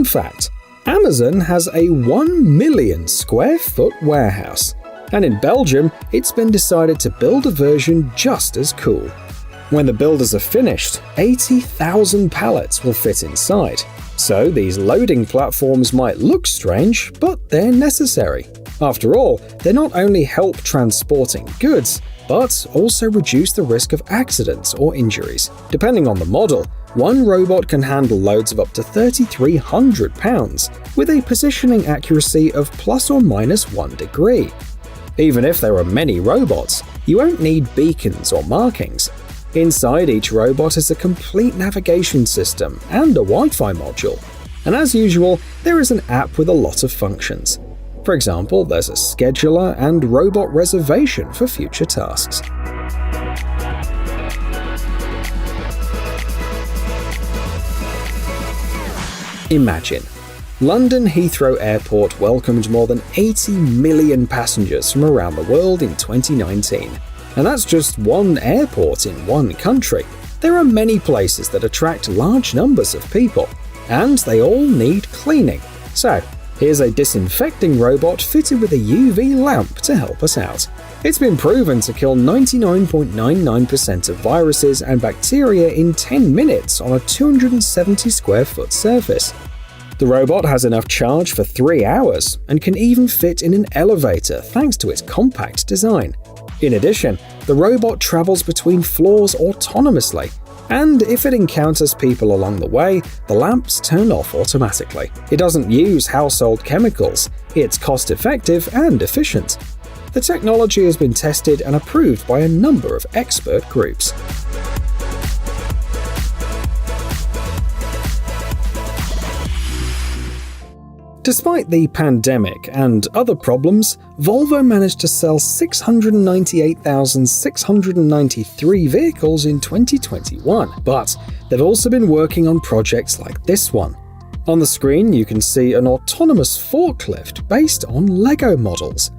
fact: Amazon has a 1 million square foot warehouse, and in Belgium, it's been decided to build a version just as cool. When the builders are finished, 80,000 pallets will fit inside. So these loading platforms might look strange, but they're necessary. After all, they not only help transporting goods, but also reduce the risk of accidents or injuries. Depending on the model, one robot can handle loads of up to 3,300 pounds, with a positioning accuracy of plus or minus 1 degree. Even if there are many robots, you won't need beacons or markings. Inside each robot is a complete navigation system and a Wi-Fi module. And as usual, there is an app with a lot of functions. For example, there's a scheduler and robot reservation for future tasks. Imagine. London Heathrow Airport welcomed more than 80 million passengers from around the world in 2019. And that's just one airport in one country. There are many places that attract large numbers of people, and they all need cleaning. So, here's a disinfecting robot fitted with a UV lamp to help us out. It's been proven to kill 99.99% of viruses and bacteria in 10 minutes on a 270 square foot surface. The robot has enough charge for 3 hours and can even fit in an elevator thanks to its compact design. In addition, the robot travels between floors autonomously, and if it encounters people along the way, the lamps turn off automatically. It doesn't use household chemicals, it's cost-effective and efficient. The technology has been tested and approved by a number of expert groups. Despite the pandemic and other problems, Volvo managed to sell 698,693 vehicles in 2021, but they've also been working on projects like this one. On the screen, you can see an autonomous forklift based on Lego models.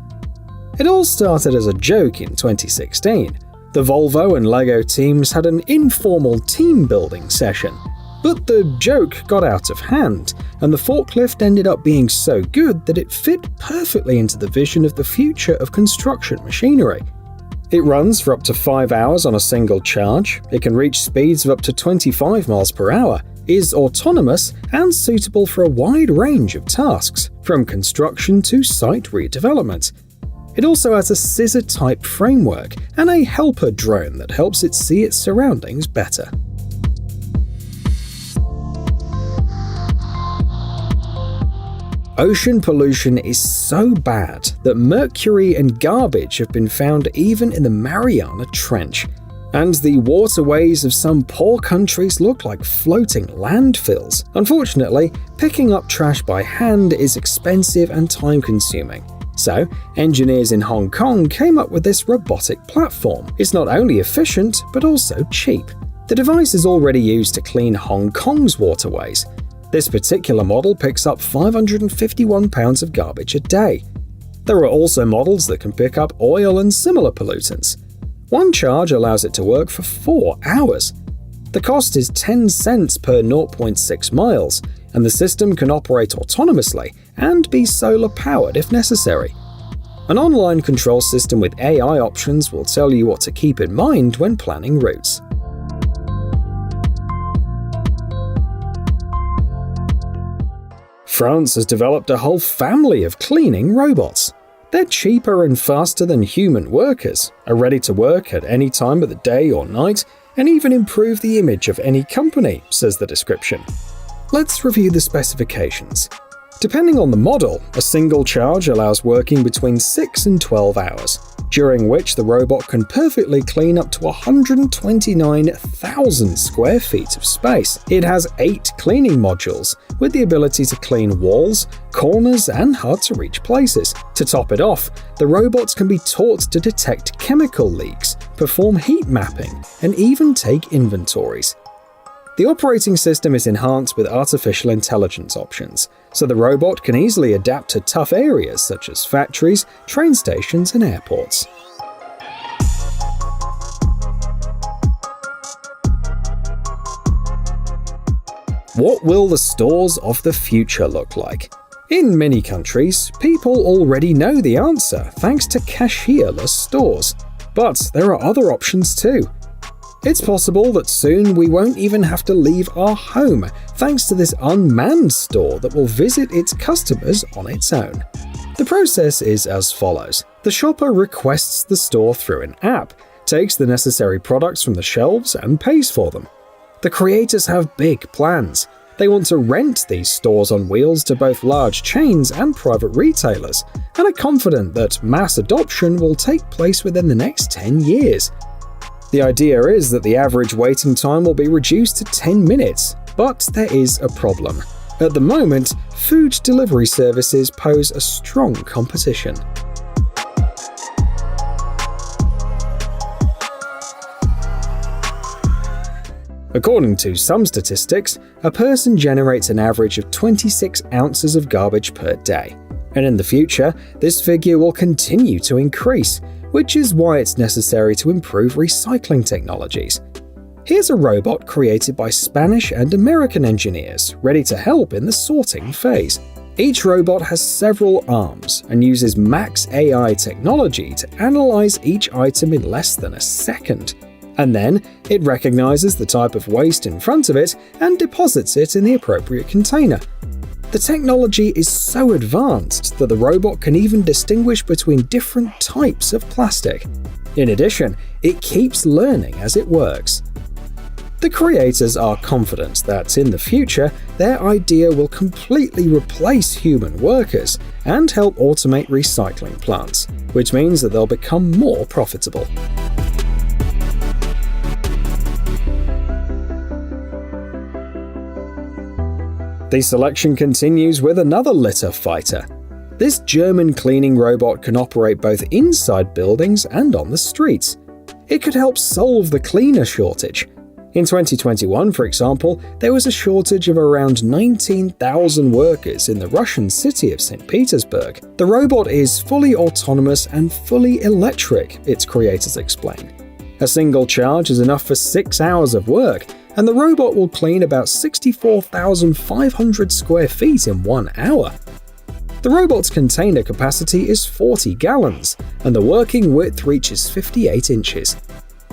It all started as a joke in 2016. The Volvo and Lego teams had an informal team-building session. But the joke got out of hand, and the forklift ended up being so good that it fit perfectly into the vision of the future of construction machinery. It runs for up to 5 hours on a single charge, it can reach speeds of up to 25 miles per hour, is autonomous, and suitable for a wide range of tasks, from construction to site redevelopment. It also has a scissor-type framework and a helper drone that helps it see its surroundings better. Ocean pollution is so bad that mercury and garbage have been found even in the Mariana Trench. And the waterways of some poor countries look like floating landfills. Unfortunately, picking up trash by hand is expensive and time-consuming. So, engineers in Hong Kong came up with this robotic platform. It's not only efficient, but also cheap. The device is already used to clean Hong Kong's waterways. This particular model picks up 551 pounds of garbage a day. There are also models that can pick up oil and similar pollutants. One charge allows it to work for 4 hours. The cost is 10 cents per 0.6 miles, and the system can operate autonomously and be solar-powered if necessary. An online control system with AI options will tell you what to keep in mind when planning routes. France has developed a whole family of cleaning robots. They're cheaper and faster than human workers, are ready to work at any time of the day or night, and even improve the image of any company, says the description. Let's review the specifications. Depending on the model, a single charge allows working between 6 and 12 hours, during which the robot can perfectly clean up to 129,000 square feet of space. It has 8 cleaning modules, with the ability to clean walls, corners, and hard-to-reach places. To top it off, the robots can be taught to detect chemical leaks, perform heat mapping, and even take inventories. The operating system is enhanced with artificial intelligence options, so the robot can easily adapt to tough areas such as factories, train stations, and airports. What will the stores of the future look like? In many countries, people already know the answer thanks to cashierless stores. But there are other options too. It's possible that soon we won't even have to leave our home thanks to this unmanned store that will visit its customers on its own. The process is as follows. The shopper requests the store through an app, takes the necessary products from the shelves and pays for them. The creators have big plans. They want to rent these stores on wheels to both large chains and private retailers, and are confident that mass adoption will take place within the next 10 years. The idea is that the average waiting time will be reduced to 10 minutes, but there is a problem. At the moment, food delivery services pose a strong competition. According to some statistics, a person generates an average of 26 ounces of garbage per day. And in the future, this figure will continue to increase, which is why it's necessary to improve recycling technologies. Here's a robot created by Spanish and American engineers, ready to help in the sorting phase. Each robot has several arms and uses Max AI technology to analyze each item in less than a second. And then, it recognizes the type of waste in front of it and deposits it in the appropriate container. The technology is so advanced that the robot can even distinguish between different types of plastic. In addition, it keeps learning as it works. The creators are confident that in the future, their idea will completely replace human workers and help automate recycling plants, which means that they'll become more profitable. The selection continues with another litter fighter. This German cleaning robot can operate both inside buildings and on the streets. It could help solve the cleaner shortage. In 2021, for example, there was a shortage of around 19,000 workers in the Russian city of St. Petersburg. The robot is fully autonomous and fully electric, its creators explain. A single charge is enough for 6 hours of work, and the robot will clean about 64,500 square feet in 1 hour. The robot's container capacity is 40 gallons, and the working width reaches 58 inches.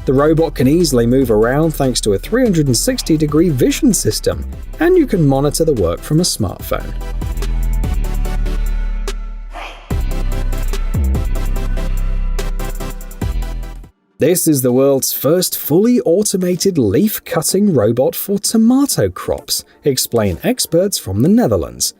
The robot can easily move around thanks to a 360-degree vision system, and you can monitor the work from a smartphone. This is the world's first fully automated leaf-cutting robot for tomato crops, explain experts from the Netherlands.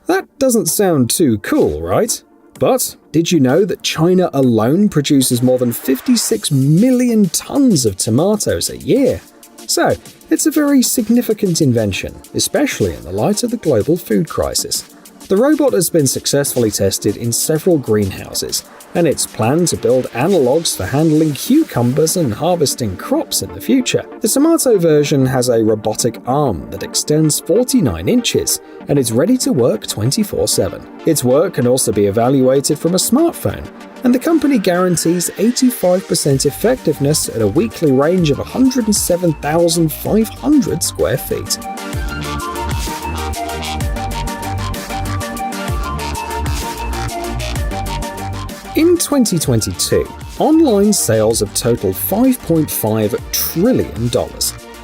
That doesn't sound too cool, right? But did you know that China alone produces more than 56 million tons of tomatoes a year? So, it's a very significant invention, especially in the light of the global food crisis. The robot has been successfully tested in several greenhouses, and it's planned to build analogues for handling cucumbers and harvesting crops in the future. The tomato version has a robotic arm that extends 49 inches and is ready to work 24/7. Its work can also be evaluated from a smartphone, and the company guarantees 85% effectiveness at a weekly range of 107,500 square feet. In 2022, online sales have totaled $5.5 trillion.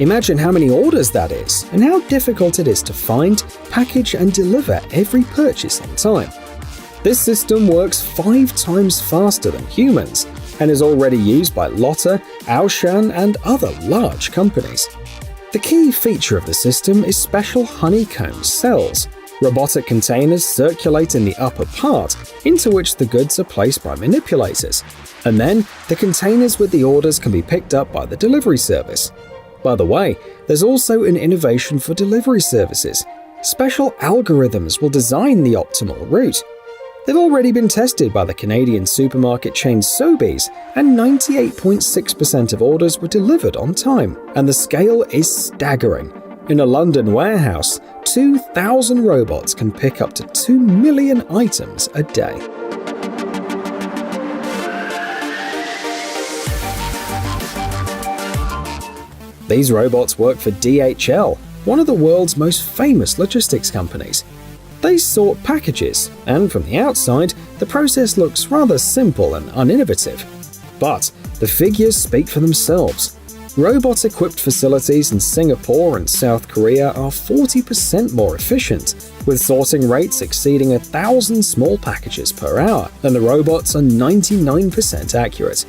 Imagine how many orders that is, and how difficult it is to find, package, and deliver every purchase on time. This system works 5 times faster than humans, and is already used by Lotte, Auchan, and other large companies. The key feature of the system is special honeycomb cells. Robotic containers circulate in the upper part, into which the goods are placed by manipulators, and then the containers with the orders can be picked up by the delivery service. By the way, there's also an innovation for delivery services. Special algorithms will design the optimal route. They've already been tested by the Canadian supermarket chain Sobeys, and 98.6% of orders were delivered on time, and the scale is staggering. In a London warehouse, 2,000 robots can pick up to 2 million items a day. These robots work for DHL. one of the world's most famous logistics companies. They sort packages, and from the outside, the process looks rather simple and uninnovative. But the figures speak for themselves. Robot-equipped facilities in Singapore and South Korea are 40% more efficient, with sorting rates exceeding 1,000 small packages per hour, and the robots are 99% accurate.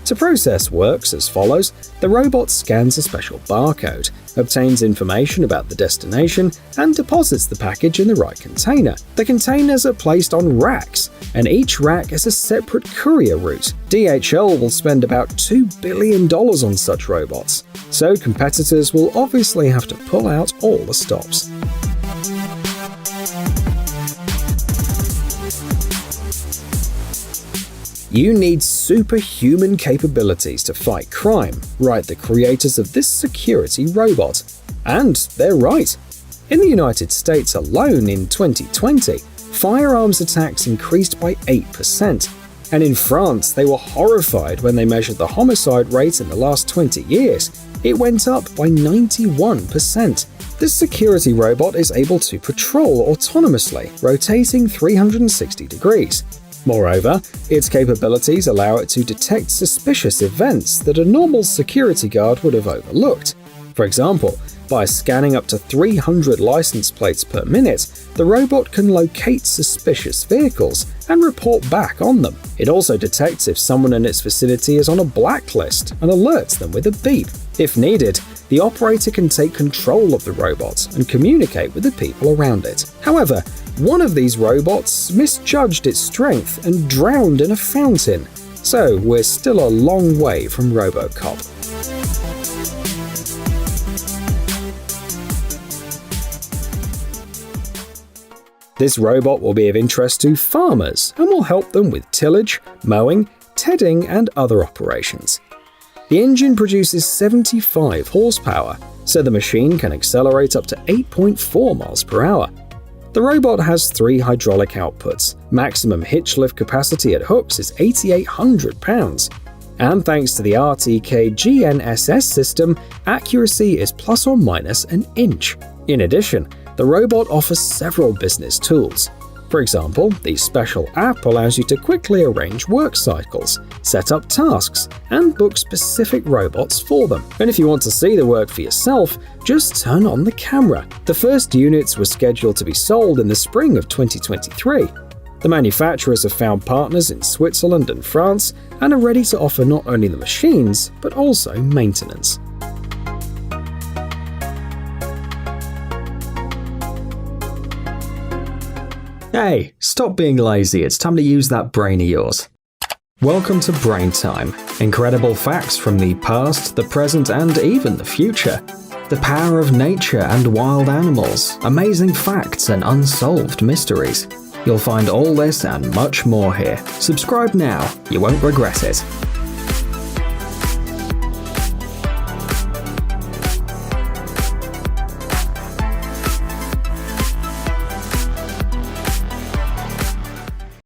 The process works as follows. The robot scans a special barcode, obtains information about the destination, and deposits the package in the right container. The containers are placed on racks, and each rack has a separate courier route. DHL will spend about $2 billion on such robots, so competitors will obviously have to pull out all the stops. You need superhuman capabilities to fight crime, write the creators of this security robot. And they're right. In the United States alone in 2020, firearms attacks increased by 8%. And in France, they were horrified when they measured the homicide rate in the last 20 years. It went up by 91%. This security robot is able to patrol autonomously, rotating 360 degrees. Moreover, its capabilities allow it to detect suspicious events that a normal security guard would have overlooked. For example, by scanning up to 300 license plates per minute, the robot can locate suspicious vehicles and report back on them. It also detects if someone in its vicinity is on a blacklist and alerts them with a beep. If needed, the operator can take control of the robot and communicate with the people around it. However, one of these robots misjudged its strength and drowned in a fountain, so we're still a long way from RoboCop. This robot will be of interest to farmers and will help them with tillage, mowing, tedding, and other operations. The engine produces 75 horsepower, so the machine can accelerate up to 8.4 miles per hour. The robot has 3 hydraulic outputs. Maximum hitch lift capacity at hooks is 8,800 pounds. And thanks to the RTK GNSS system, accuracy is plus or minus an inch. In addition, the robot offers several business tools. For example, the special app allows you to quickly arrange work cycles, set up tasks, and book specific robots for them. And if you want to see the work for yourself, just turn on the camera. The first units were scheduled to be sold in the spring of 2023. The manufacturers have found partners in Switzerland and France and are ready to offer not only the machines, but also maintenance. Hey, stop being lazy, it's time to use that brain of yours. Welcome to Brain Time. Incredible facts from the past, the present, and even the future. The power of nature and wild animals, amazing facts and unsolved mysteries. You'll find all this and much more here. Subscribe now, you won't regret it.